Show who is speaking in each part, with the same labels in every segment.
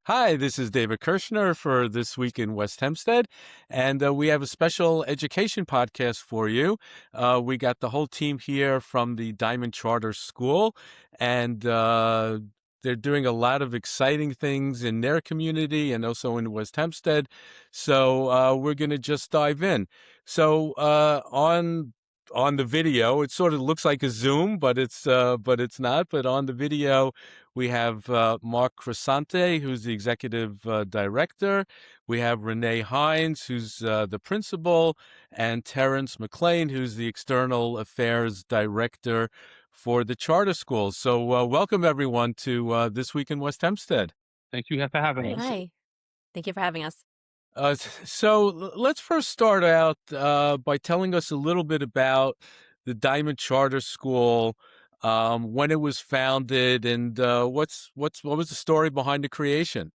Speaker 1: Hi, this is David Kirshner for This Week in West Hempstead, and we have a special education podcast for you. We got the whole team here from the Diamond Charter School, and they're doing a lot of exciting things in their community and also in West Hempstead. So we're going to just dive in. So on the video, it sort of looks like a Zoom, but it's not. But on the video, we have Mark Crescente, who's the executive director. We have Renee Hines, who's the principal, and Terrence McLean, who's the external affairs director for the charter schools. So welcome everyone to This Week in West Hempstead.
Speaker 2: Thank you for having
Speaker 3: Great.
Speaker 2: us.
Speaker 3: Hi. Thank you for having us.
Speaker 1: Let's first start out by telling us a little bit about the Diamond Charter School, when it was founded, and what was the story behind the creation?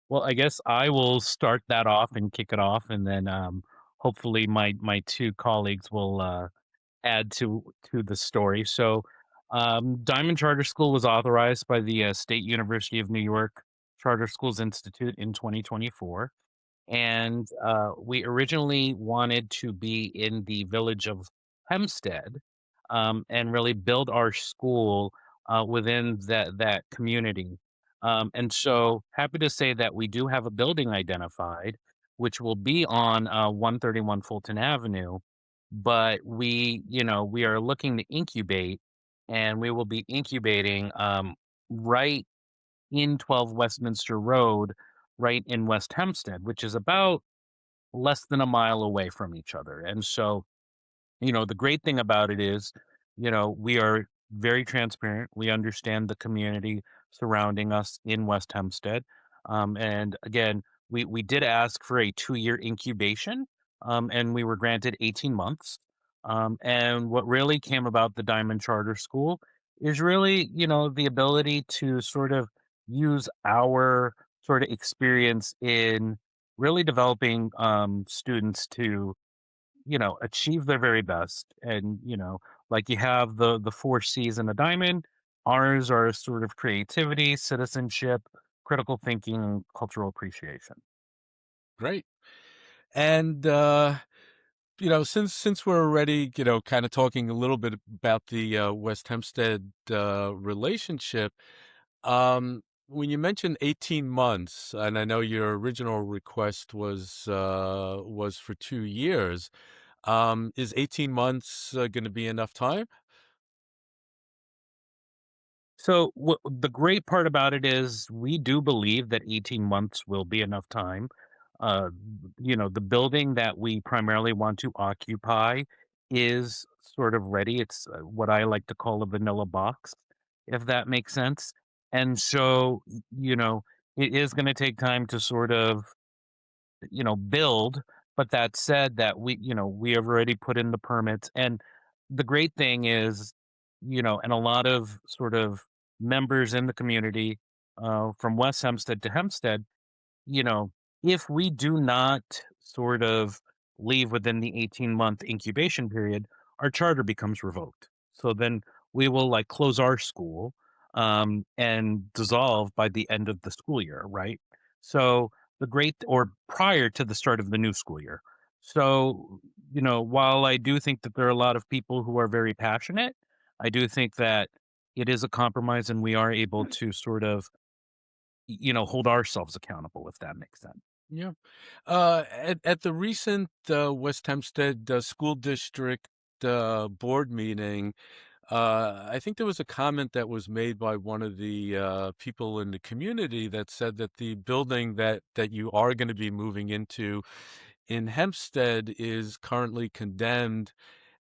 Speaker 2: Well, I guess I will start that off and kick it off, and then hopefully my two colleagues will add to the story. So, Diamond Charter School was authorized by the State University of New York Charter Schools Institute in 2024, and we originally wanted to be in the village of Hempstead, and really build our school within that community. And so happy to say that we do have a building identified, which will be on 131 Fulton Avenue. But we are looking to incubate, and we will be incubating right in 12 Westminster Road, right in West Hempstead, which is about less than a mile away from each other. And so the great thing about it is, we are very transparent. We understand the community surrounding us in West Hempstead. And again, we did ask for a 2-year incubation, and we were granted 18 months. And what really came about the Diamond Charter School is really, the ability to sort of use our sort of experience in really developing students to achieve their very best. And, like you have the 4 C's in a diamond, ours are sort of creativity, citizenship, critical thinking, and cultural appreciation.
Speaker 1: Great. And since we're already kind of talking a little bit about the West Hempstead relationship, when you mentioned 18 months, and I know your original request was for 2 years, is 18 months going to be enough time?
Speaker 2: So the great part about it is we do believe that 18 months will be enough time. Uh, the building that we primarily want to occupy is sort of ready. It's what I like to call a vanilla box, if that makes sense. And so, it is going to take time to sort of build. But that said, that we have already put in the permits. And the great thing is, and a lot of sort of members in the community, from West Hempstead to Hempstead, you know, if we do not sort of leave within the 18-month incubation period, our charter becomes revoked. So then we will like close our school, and dissolve by the end of the school year, right? So or prior to the start of the new school year. So, while I do think that there are a lot of people who are very passionate, I do think that it is a compromise and we are able to sort of, hold ourselves accountable, if that makes sense.
Speaker 1: Yeah. At the recent West Hempstead School District board meeting, I think there was a comment that was made by one of the people in the community that said that the building that you are going to be moving into in Hempstead is currently condemned,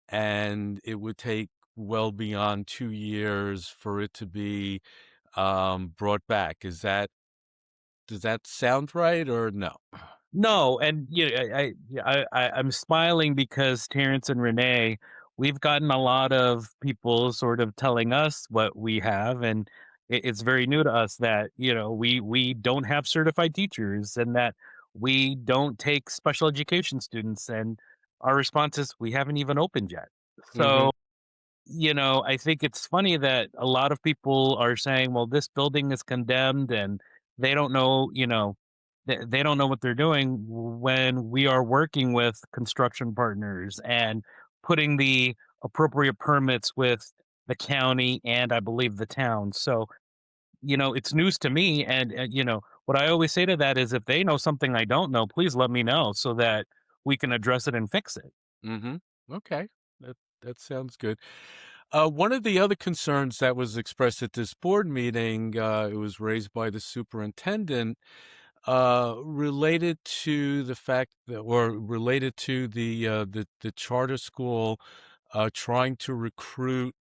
Speaker 1: and it would take well beyond 2 years for it to be brought back. Does that sound right or no?
Speaker 2: No, and I'm smiling because Terrence and Renee, we've gotten a lot of people sort of telling us what we have, and it's very new to us that we don't have certified teachers and that we don't take special education students, and our response is we haven't even opened yet.
Speaker 1: Hmm.
Speaker 2: So I think it's funny that a lot of people are saying, well, this building is condemned and they don't know, they don't know what they're doing when we are working with construction partners and putting the appropriate permits with the county and I believe the town. So, it's news to me. And, what I always say to that is if they know something I don't know, please let me know so that we can address it and fix it.
Speaker 1: Hmm. Okay, that sounds good. One of the other concerns that was expressed at this board meeting, it was raised by the superintendent, related to the fact that, or related to the charter school trying to recruit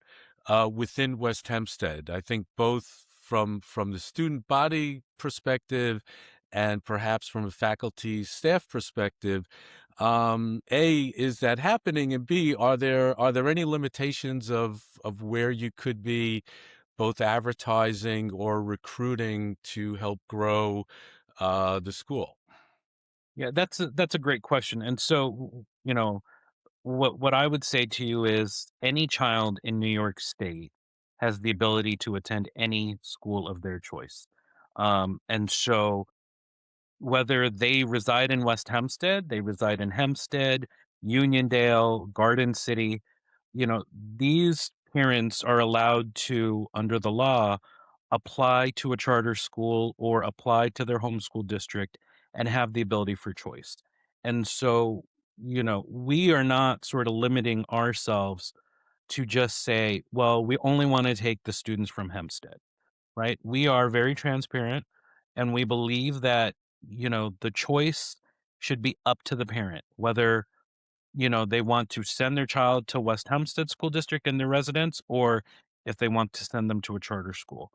Speaker 1: within West Hempstead. I think both from the student body perspective and perhaps from a faculty staff perspective. A, is that happening? And B, are there any limitations of where you could be both advertising or recruiting to help grow the school?
Speaker 2: Yeah, that's a great question. And so, what I would say to you is any child in New York State has the ability to attend any school of their choice. And so whether they reside in West Hempstead, they reside in Hempstead, Uniondale, Garden City, these parents are allowed to, under the law, apply to a charter school or apply to their homeschool district and have the ability for choice. And so, we are not sort of limiting ourselves to just say, well, we only want to take the students from Hempstead, right? We are very transparent and we believe that, the choice should be up to the parent, whether they want to send their child to West Hempstead School District in their residence, or if they want to send them to a charter school.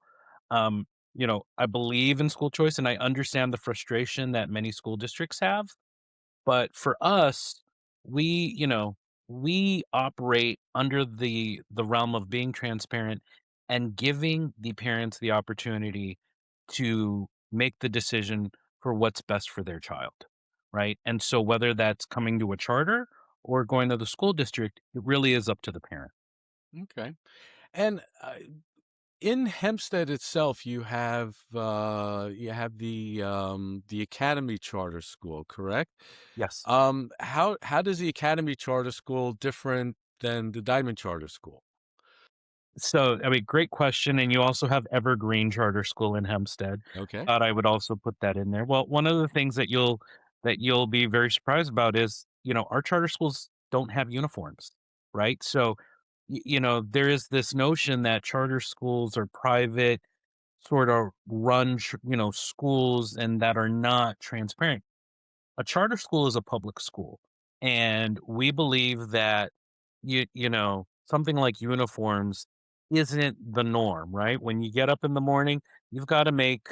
Speaker 2: I believe in school choice and I understand the frustration that many school districts have. But for us, we operate under the realm of being transparent and giving the parents the opportunity to make the decision for what's best for their child, right? And so whether that's coming to a charter or going to the school district, it really is up to the parent.
Speaker 1: Okay. And in Hempstead itself, you have the Academy Charter School, correct?
Speaker 2: Yes.
Speaker 1: How does the Academy Charter School different than the Diamond Charter School?
Speaker 2: So, I mean, great question. And you also have Evergreen Charter School in Hempstead.
Speaker 1: Okay.
Speaker 2: Thought I would also put that in there. Well, one of the things that you'll be very surprised about is, our charter schools don't have uniforms, right? So, there is this notion that charter schools are private, sort of run, schools and that are not transparent. A charter school is a public school, and we believe that something like uniforms isn't the norm, right? When you get up in the morning, you've got to make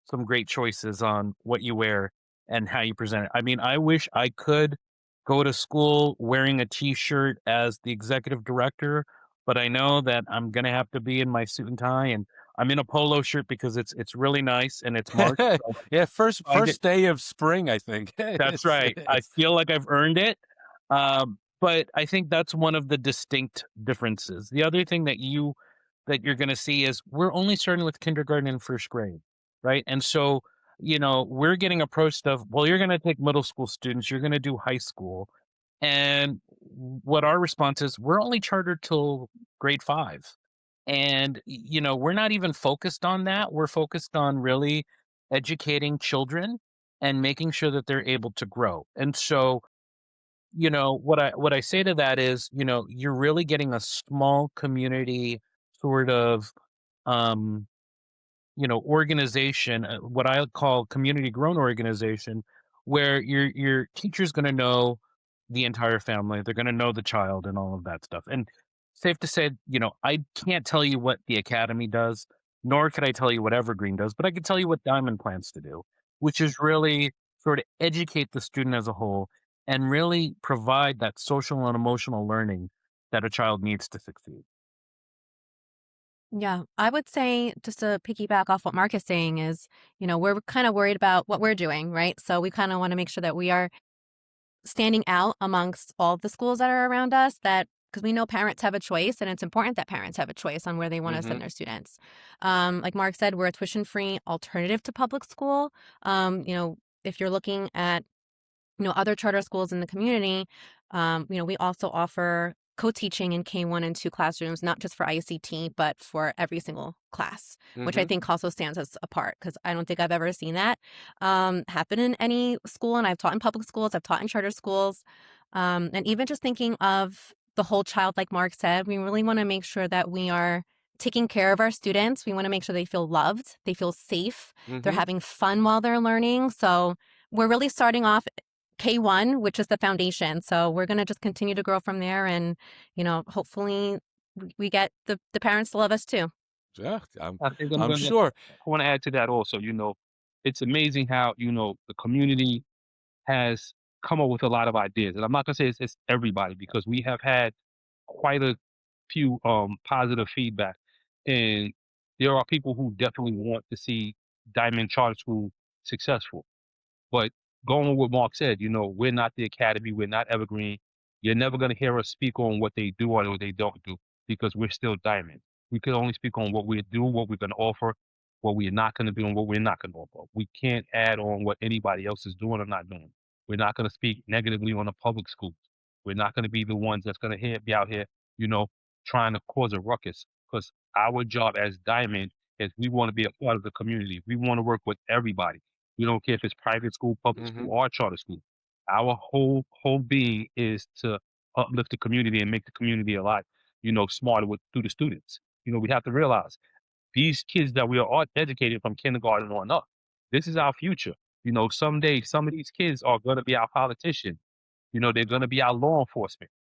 Speaker 2: some great choices on what you wear and how you present it. I mean, I wish I could go to school wearing a t-shirt as the executive director, but I know that I'm going to have to be in my suit and tie, and I'm in a polo shirt because it's really nice and it's March. So
Speaker 1: Yeah, first
Speaker 2: I get
Speaker 1: first day of spring, I think.
Speaker 2: that's
Speaker 1: It's
Speaker 2: right. I feel like I've earned it. But I think that's one of the distinct differences. The other thing that you're going to see is we're only starting with kindergarten and first grade, right? And so, we're getting approached of, well, you're going to take middle school students, you're going to do high school. And what our response is, we're only chartered till grade 5. And we're not even focused on that. We're focused on really educating children and making sure that they're able to grow. And so, what I say to that is, you're really getting a small community sort of um organization, what I call community grown organization, where your teacher's going to know the entire family, they're going to know the child and all of that stuff. And safe to say, I can't tell you what the academy does, nor could I tell you what Evergreen does, but I can tell you what Diamond plans to do, which is really sort of educate the student as a whole and really provide that social and emotional learning that a child needs to succeed.
Speaker 3: Yeah, I would say just to piggyback off what Mark is saying is, we're kind of worried about what we're doing, right? So we kind of want to make sure that we are standing out amongst all the schools that are around us, that because we know parents have a choice, and it's important that parents have a choice on where they want to
Speaker 1: Mm-hmm.
Speaker 3: send their students. Like Mark said, we're a tuition-free alternative to public school. If you're looking at other charter schools in the community, we also offer co-teaching in K1 and 2 classrooms, not just for ICT, but for every single class, which I
Speaker 1: Mm-hmm.
Speaker 3: think also stands us apart because I don't think I've ever seen that happen in any school. And I've taught in public schools, I've taught in charter schools. And even just thinking of the whole child, like Mark said, we really want to make sure that we are taking care of our students. We want to make sure they feel loved, they feel safe, they're
Speaker 1: Mm-hmm.
Speaker 3: having fun while they're learning. So we're really starting off K1, which is the foundation. So we're going to just continue to grow from there. And, hopefully we get the parents to love us too.
Speaker 1: Yeah,
Speaker 4: I think
Speaker 1: I'm sure.
Speaker 4: I wanna add to that also, it's amazing how, the community has come up with a lot of ideas, and I'm not gonna say it's everybody because we have had quite a few, positive feedback, and there are people who definitely want to see Diamond Charter School successful. But going with what Mark said, we're not the academy, we're not Evergreen. You're never gonna hear us speak on what they do or what they don't do because we're still Diamond. We can only speak on what we're doing, what we're gonna offer, what we're not gonna do, and what we're not gonna offer. We can't add on what anybody else is doing or not doing. We're not gonna speak negatively on the public schools. We're not gonna be the ones that's gonna be out here, you know, trying to cause a ruckus. Because our job as Diamond is we want to be a part of the community. We want to work with everybody. We don't care if it's private school, public
Speaker 1: Mm-hmm.
Speaker 4: school, or charter school. Our whole being is to uplift the community and make the community a lot, smarter through the students. We have to realize these kids that we are all educated from kindergarten on up. This is our future. Someday some of these kids are going to be our politicians. They're going to be our law enforcement.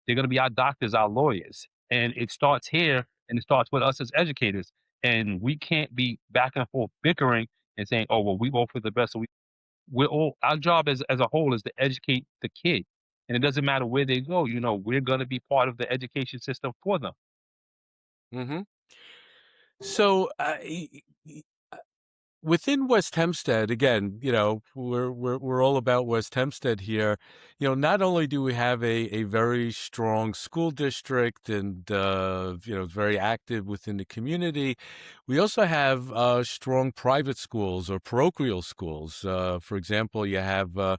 Speaker 4: They're going to be our doctors, our lawyers. And it starts here and it starts with us as educators. And we can't be back and forth bickering and saying, oh, well, we go for the best. So we're all, our job as a whole is to educate the kid. And it doesn't matter where they go, we're going to be part of the education system for them.
Speaker 1: Mm-hmm. So, within West Hempstead, again, we're all about West Hempstead here. Not only do we have a very strong school district and very active within the community, we also have strong private schools or parochial schools. For example, you have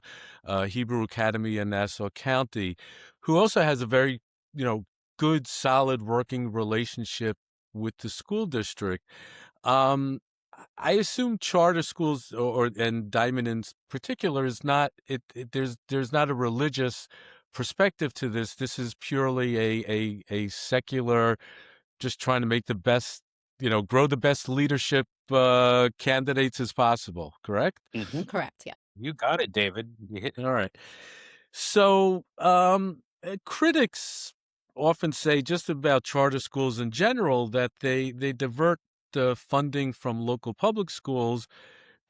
Speaker 1: Hebrew Academy in Nassau County, who also has a very good, solid working relationship with the school district. Um, I assume charter schools and Diamond in particular is not there's not a religious perspective to this. This is purely a secular, just trying to make the best, grow the best leadership candidates as possible. Correct?
Speaker 4: Hmm.
Speaker 3: Correct. Yeah.
Speaker 2: You got it, David. You hit
Speaker 1: All right. So, critics often say just about charter schools in general that they divert the funding from local public schools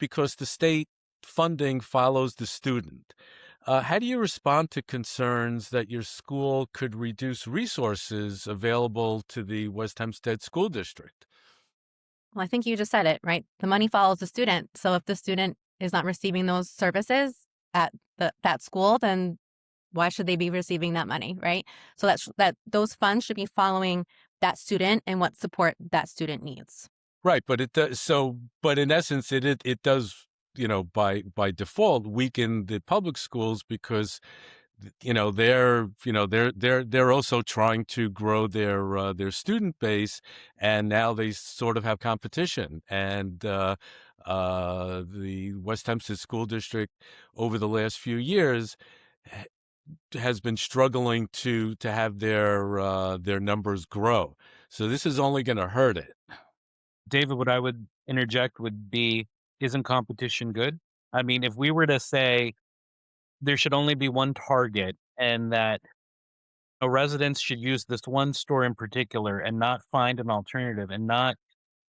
Speaker 1: because the state funding follows the student. How do you respond to concerns that your school could reduce resources available to the West Hempstead School District?
Speaker 3: Well, I think you just said it, right? The money follows the student. So if the student is not receiving those services at that school, then why should they be receiving that money, right? So that those funds should be following that student and what support that student needs.
Speaker 1: Right, but it does so. But in essence, it does, by default weaken the public schools because they're also trying to grow their student base, and now they sort of have competition. And the West Hempstead School District over the last few years has been struggling to have their numbers grow. So this is only going to hurt it.
Speaker 2: David, what I would interject would be, isn't competition good? I mean, if we were to say there should only be one target and that a residents should use this one store in particular and not find an alternative and not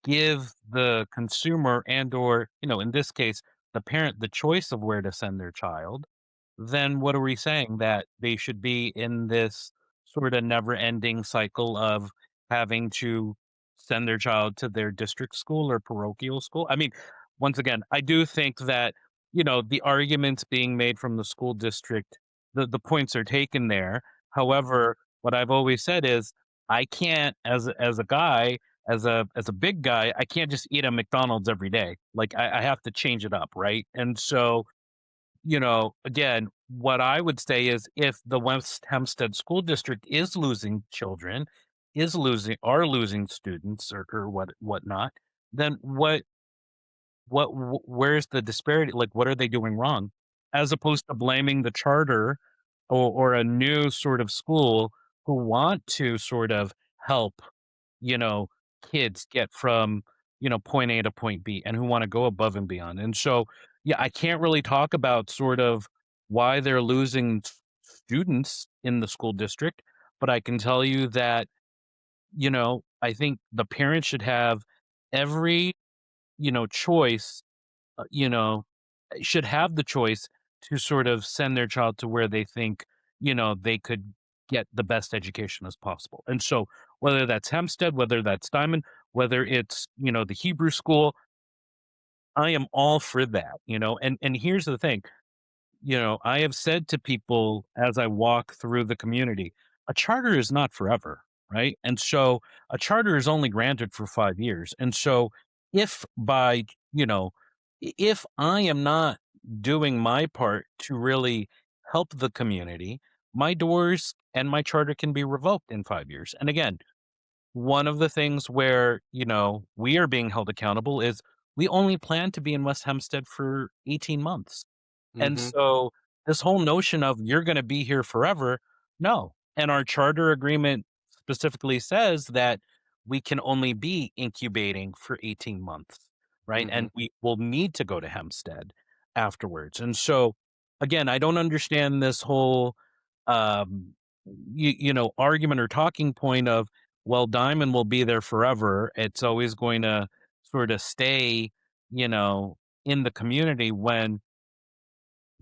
Speaker 2: give the consumer and or, in this case, the parent the choice of where to send their child, then what are we saying? That they should be in this sort of never ending cycle of having to send their child to their district school or parochial school? I mean, once again, I do think that, the arguments being made from the school district, the points are taken there. However, what I've always said is I can't, as a guy, as a big guy, I can't just eat at McDonald's every day. Like I have to change it up, right? And so, again, what I would say is if the West Hempstead School District is losing children, are losing students or whatnot, then where's the disparity? Like, what are they doing wrong? As opposed to blaming the charter or a new sort of school who want to sort of help, you know, kids get from, point A to point B and who want to go above and beyond. And so, yeah, I can't really talk about sort of why they're losing students in the school district, but I can tell you that, I think the parents should have every, choice, should have the choice to sort of send their child to where they think, they could get the best education as possible. And so whether that's Hempstead, whether that's Diamond, whether it's, the Hebrew school, I am all for that, and here's the thing, I have said to people as I walk through the community, a charter is not forever, right? And so a charter is only granted for 5 years. And so if by, if I am not doing my part to really help the community, my doors and my charter can be revoked in 5 years. And again, one of the things where, we are being held accountable is we only plan to be in West Hempstead for 18 months. And
Speaker 1: Hmm.
Speaker 2: so this whole notion of you're going to be here forever, no. And our charter agreement specifically says that we can only be incubating for 18 months, right?
Speaker 1: Hmm.
Speaker 2: And we will need to go to Hempstead afterwards. And so again, I don't understand this whole um argument or talking point of, well, Diamond will be there forever. It's always going to sort of stay, you know, in the community when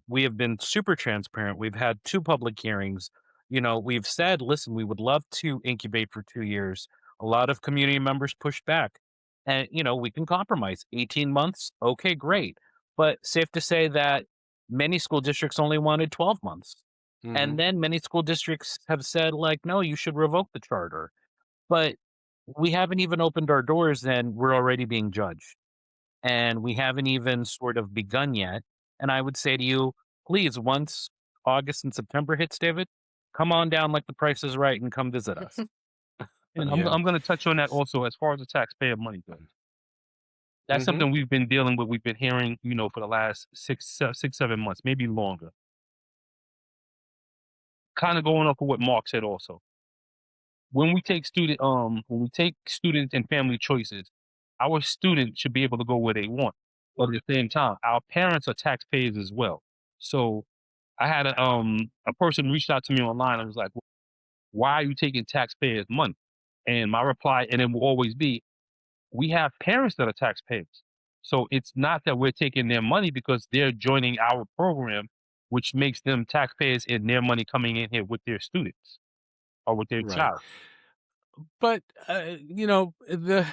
Speaker 2: we have been super transparent. We've had 2 public hearings. We've said, "Listen, we would love to incubate for 2 years." A lot of community members pushed back. And, we can compromise. 18 months, okay, great. But safe to say that many school districts only wanted 12 months.
Speaker 1: Hmm.
Speaker 2: And then many school districts have said, like, "No, you should revoke the charter." But we haven't even opened our doors and we're already being judged, and we haven't even sort of begun yet. And I would say to you, please, once August and September hits, David, come on down like the price is right and come visit us.
Speaker 4: And
Speaker 1: Yeah.
Speaker 4: I'm going to touch on that also as far as the taxpayer money goes. That's
Speaker 1: Hmm.
Speaker 4: something we've been dealing with. We've been hearing, for the last 7 months, maybe longer. Kind of going off of what Mark said also. When we take students and family choices, our students should be able to go where they want. But at the same time, our parents are taxpayers as well. So I had a person reached out to me online and was like, "Why are you taking taxpayers' money?" And my reply, and it will always be, we have parents that are taxpayers. So it's not that we're taking their money because they're joining our program, which makes them taxpayers and their money coming in here with their students or with their
Speaker 1: Right.
Speaker 4: child.
Speaker 1: But the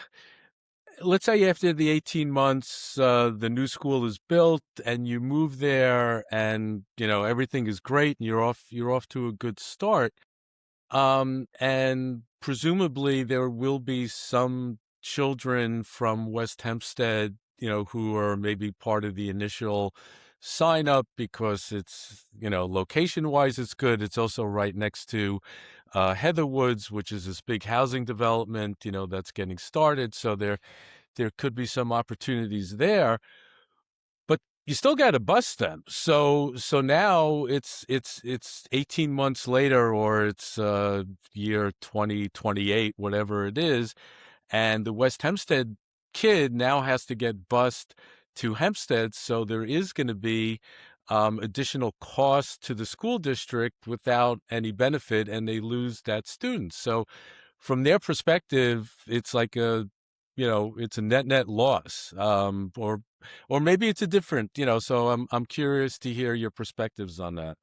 Speaker 1: let's say after the 18 months, the new school is built and you move there, and everything is great, and you're off to a good start. And presumably there will be some children from West Hempstead, who are maybe part of the initial sign up because it's, location wise, it's good. It's also right next to Heatherwoods, which is this big housing development, that's getting started. So there could be some opportunities there, but you still got to bust them. So now it's 18 months later, or it's year 2028, whatever it is, and the West Hempstead kid now has to get bused to Hempstead. So there is going to be additional cost to the school district without any benefit, and they lose that student. So from their perspective, it's like it's a net loss, or maybe it's a different, so I'm curious to hear your perspectives on that.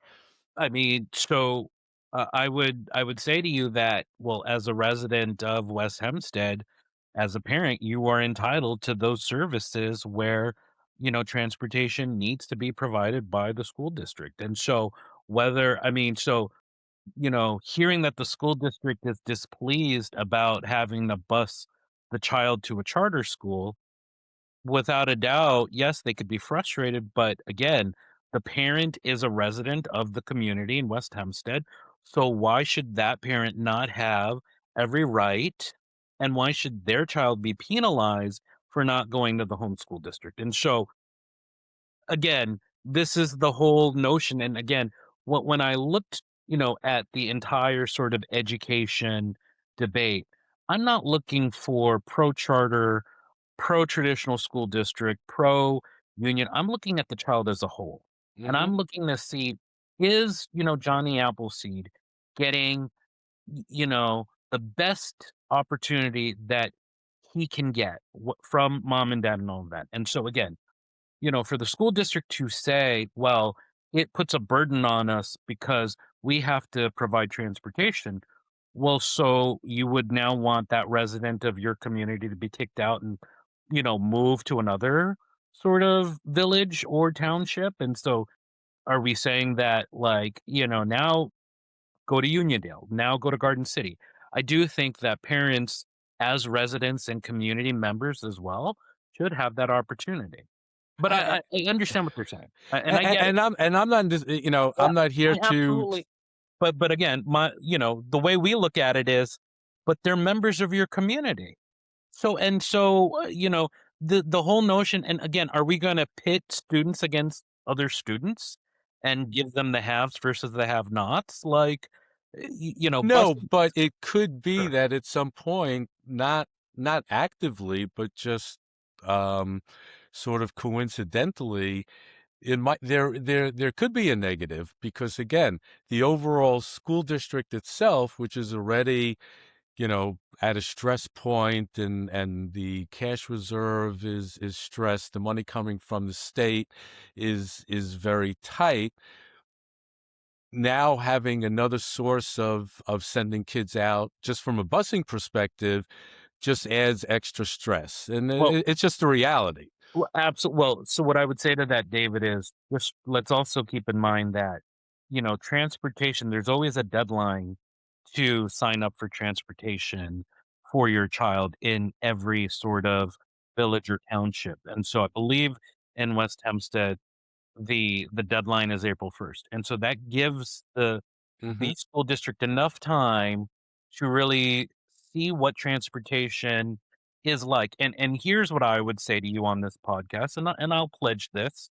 Speaker 2: I mean, so I would say to you that, well, as a resident of West Hempstead, as a parent, you are entitled to those services where, transportation needs to be provided by the school district. And so whether I mean, so hearing that the school district is displeased about having to bus the child to a charter school, without a doubt, yes, they could be frustrated, but again, the parent is a resident of the community in West Hempstead. So why should that parent not have every right? And why should their child be penalized for not going to the homeschool district? And so again, this is the whole notion. And again, when I looked, at the entire sort of education debate, I'm not looking for pro charter, pro traditional school district, pro union. I'm looking at the child as a whole. And
Speaker 1: Hmm.
Speaker 2: I'm looking to see, is, Johnny Appleseed getting, the best opportunity that he can get from mom and dad and all of that. And so again, for the school district to say, well, it puts a burden on us because we have to provide transportation. Well, so you would now want that resident of your community to be kicked out and, move to another sort of village or township. And so are we saying that, like, now go to Uniondale, now go to Garden City? I do think that parents, as residents and community members as well, should have that opportunity. But I understand what they're saying, and I get it.
Speaker 1: And I'm not,
Speaker 2: Yeah,
Speaker 1: I'm not here
Speaker 2: I
Speaker 1: to.
Speaker 2: absolutely. But again, the way we look at it is, but they're members of your community. So the whole notion. And again, are we going to pit students against other students and give them the haves versus the have-nots? Like,
Speaker 1: No,
Speaker 2: busing.
Speaker 1: but it could be that at some point, not actively, but just um, sort of coincidentally, it might there could be a negative because again, the overall school district itself, which is already at a stress point, and the cash reserve is stressed, the money coming from the state is very tight. Now having another source of sending kids out just from a busing perspective just adds extra stress, and
Speaker 2: Well,
Speaker 1: it's just a reality.
Speaker 2: Well, absolutely. Well, so what I would say to that, David, is just let's also keep in mind that, transportation, there's always a deadline to sign up for transportation for your child in every sort of village or township. And so I believe in West Hempstead, the deadline is April 1st. And so that gives the
Speaker 1: Hmm.
Speaker 2: school district enough time to really see what transportation is like. And here's what I would say to you on this podcast, and I'll pledge this.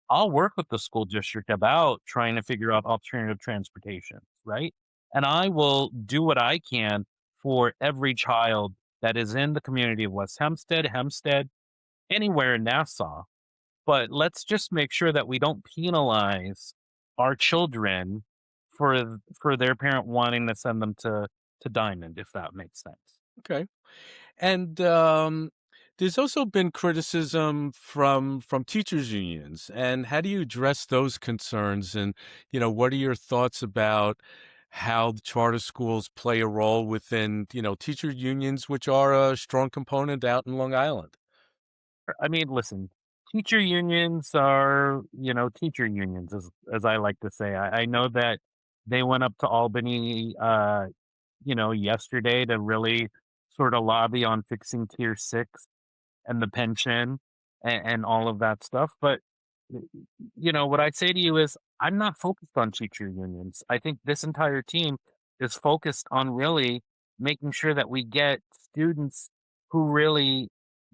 Speaker 2: I'll work with the school district about trying to figure out alternative transportation, right? And I will do what I can for every child that is in the community of West Hempstead, Hempstead, anywhere in Nassau. But let's just make sure that we don't penalize our children for their parent wanting to send them to Diamond, if that makes sense.
Speaker 1: Okay. And there's also been criticism from teachers unions. And how do you address those concerns? And what are your thoughts about how the charter schools play a role within teacher unions, which are a strong component out in Long Island?
Speaker 2: I mean, listen, teacher unions are, teacher unions, as I like to say. I know that they went up to Albany, yesterday to really sort of lobby on fixing Tier 6 and the pension and all of that stuff. But what I'd say to you is I'm not focused on teacher unions. I think this entire team is focused on really making sure that we get students who really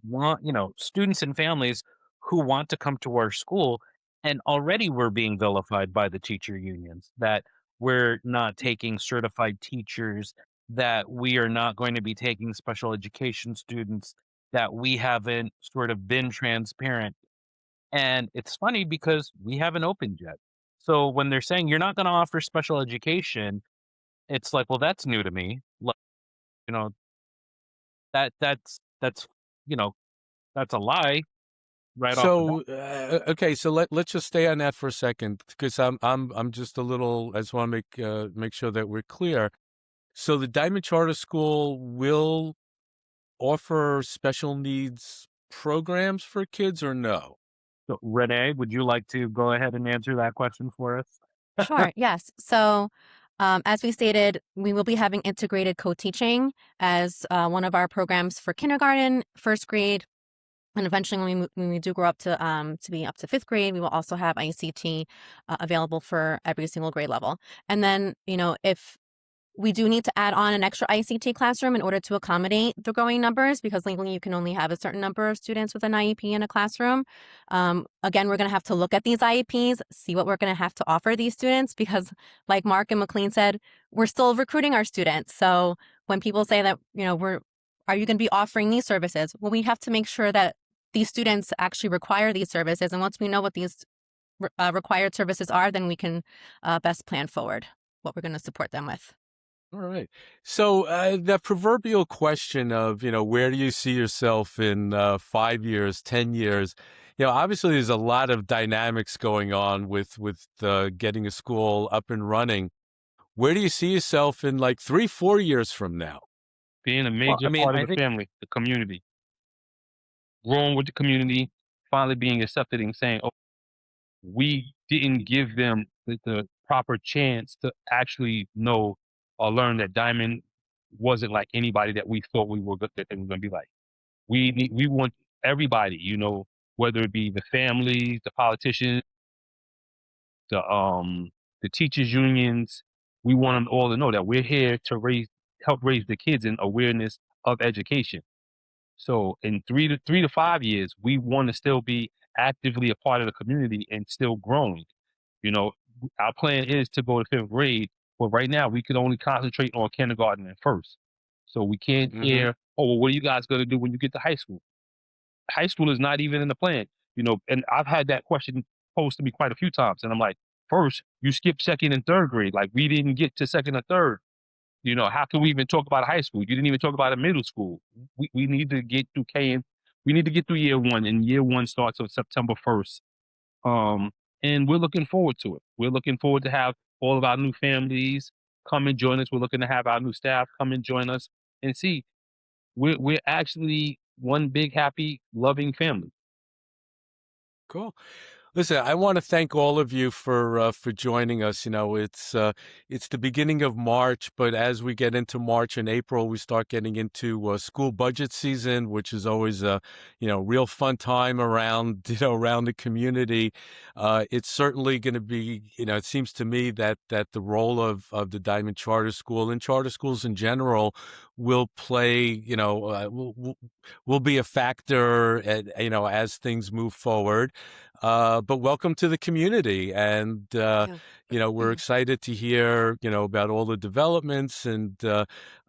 Speaker 2: want, students and families who want to come to our school. And already we're being vilified by the teacher unions that we're not taking certified teachers, that we are not going to be taking special education students, that we haven't sort of been transparent. And it's funny because we haven't opened yet. So when they're saying you're not going to offer special education, it's like, well, that's new to me. Like, you know, that's you know, that's a lie right off the bat.
Speaker 1: So okay, so let's just stay on that for a second because I'm just a little. I just want to make sure that we're clear. So the Diamond Charter School will offer special needs programs for kids or no?
Speaker 2: So Renee, would you like to go ahead and answer that question for us?
Speaker 3: Sure. Yes. So As we stated, we will be having integrated co-teaching as one of our programs for kindergarten, first grade, and eventually when we do grow up to be up to fifth grade, we will also have ICT available for every single grade level. And then, if we do need to add on an extra ICT classroom in order to accommodate the growing numbers, because legally you can only have a certain number of students with an IEP in a classroom. Again, we're going to have to look at these IEPs, see what we're going to have to offer these students, because like Mark and McLean said, we're still recruiting our students. So when people say that, are you going to be offering these services? Well, we have to make sure that these students actually require these services. And once we know what these required services are, then we can best plan forward what we're going to support them with.
Speaker 1: All right. So the proverbial question of, where do you see yourself in 5 years, 10 years? Obviously there's a lot of dynamics going on with getting a school up and running. Where do you see yourself in like 3, 4 years from now?
Speaker 4: Being a
Speaker 2: Well, I
Speaker 4: major
Speaker 2: mean,
Speaker 4: part of
Speaker 2: I
Speaker 4: the
Speaker 2: think
Speaker 4: family, the community, growing with the community, finally being accepted and saying, "Oh, we didn't give them the proper chance to actually know or learn that Diamond wasn't like anybody that we thought we were that they were going to be like." We want everybody, whether it be the families, the politicians, the teachers unions. We want them all to know that we're here to help raise the kids in awareness of education. So in 3 to 5 years, we want to still be actively a part of the community and still growing. You know, our plan is to go to fifth grade, but right now we can only concentrate on kindergarten and first. So we can't
Speaker 1: Hmm.
Speaker 4: hear, "Oh, well, what are you guys going to do when you get to high school?" High school is not even in the plan, and I've had that question posed to me quite a few times. And I'm like, first, you skipped second and third grade. Like, we didn't get to second or third. How can we even talk about high school? You didn't even talk about a middle school. We need to get through we need to get through year one, and year one starts on September 1st. Um, and we're looking forward to it. We're looking forward to have all of our new families come and join us. We're looking to have our new staff come and join us and see we're actually one big, happy, loving family.
Speaker 1: Cool. Listen, I want to thank all of you for joining us. It's the beginning of March, but as we get into March and April, we start getting into school budget season, which is always a real fun time around around the community. It's certainly going to be it seems to me that the role of the Diamond Charter School and charter schools in general will play will be a factor as things move forward. But welcome to the community. And,
Speaker 3: Thank
Speaker 1: we're
Speaker 3: you.
Speaker 1: excited to hear, about all the developments and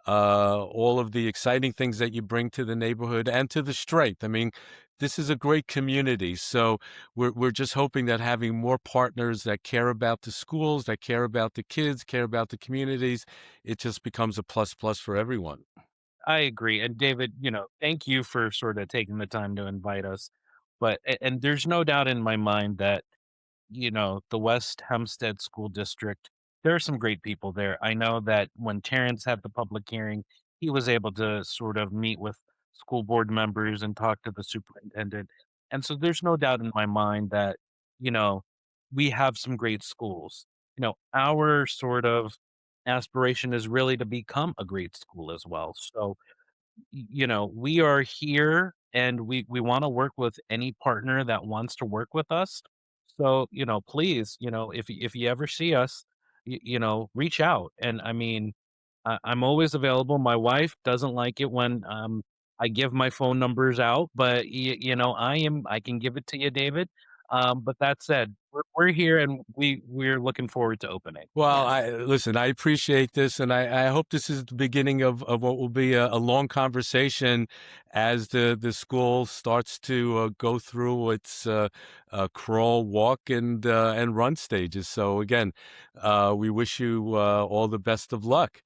Speaker 1: all of the exciting things that you bring to the neighborhood and to the strength. I mean, this is a great community. So we're just hoping that having more partners that care about the schools, that care about the kids, care about the communities, it just becomes a plus plus for everyone.
Speaker 2: I agree. And David, thank you for sort of taking the time to invite us. But and there's no doubt in my mind that the West Hempstead School District, there are some great people there. I know that when Terrence had the public hearing, he was able to sort of meet with school board members and talk to the superintendent. And so there's no doubt in my mind that, you know, we have some great schools. Our sort of aspiration is really to become a great school as well. So we are here and we want to work with any partner that wants to work with us. So, please, if you ever see us, reach out. And I mean, I'm always available. My wife doesn't like it when I give my phone numbers out, but I can give it to you, David. But that said, we're here and we're looking forward to opening.
Speaker 1: Well,
Speaker 3: Yes.
Speaker 1: I listen, I appreciate this, and I hope this is the beginning of what will be a long conversation as the school starts to go through its crawl, walk, and run stages. So again, we wish you all the best of luck.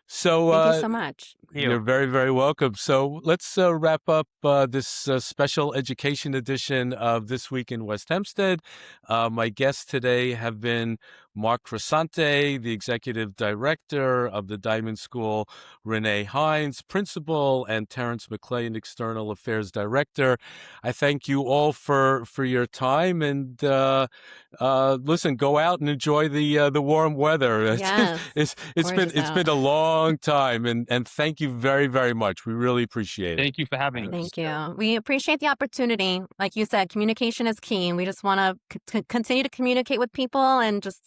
Speaker 1: So
Speaker 3: Thank you so much.
Speaker 1: you're
Speaker 2: You.
Speaker 1: very, very welcome. So let's wrap up this special education edition of This Week in West Hempstead. My guests today have been Mark Crescente, the executive director of the Diamond School, Renee Hines, principal, and Terrence McClain, external affairs director. I thank you all for your time, and listen, go out and enjoy the warm weather.
Speaker 3: Yes,
Speaker 1: It's
Speaker 3: gorgeous
Speaker 1: been
Speaker 3: out.
Speaker 1: a long time, and thank you very, very much. We really appreciate it.
Speaker 4: Thank you for having us.
Speaker 3: Thank you. We appreciate the opportunity. Like you said, communication is key, and we just want to continue to communicate with people and just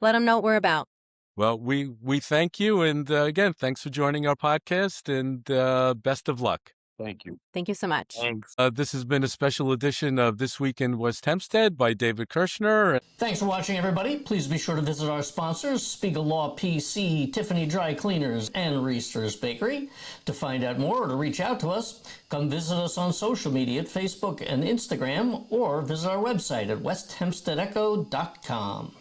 Speaker 3: let them know what we're about.
Speaker 1: Well, we thank you, and again, thanks for joining our podcast, and best of luck.
Speaker 4: Thank you.
Speaker 3: Thank you so much.
Speaker 2: Thanks.
Speaker 1: This has been a special edition of This Week in West Hempstead by David Kirshner.
Speaker 5: Thanks for watching, everybody. Please be sure to visit our sponsors, Spiegel Law PC, Tiffany Dry Cleaners, and Reister's Bakery. To find out more or to reach out to us, come visit us on social media at Facebook and Instagram, or visit our website at westhempsteadecho.com.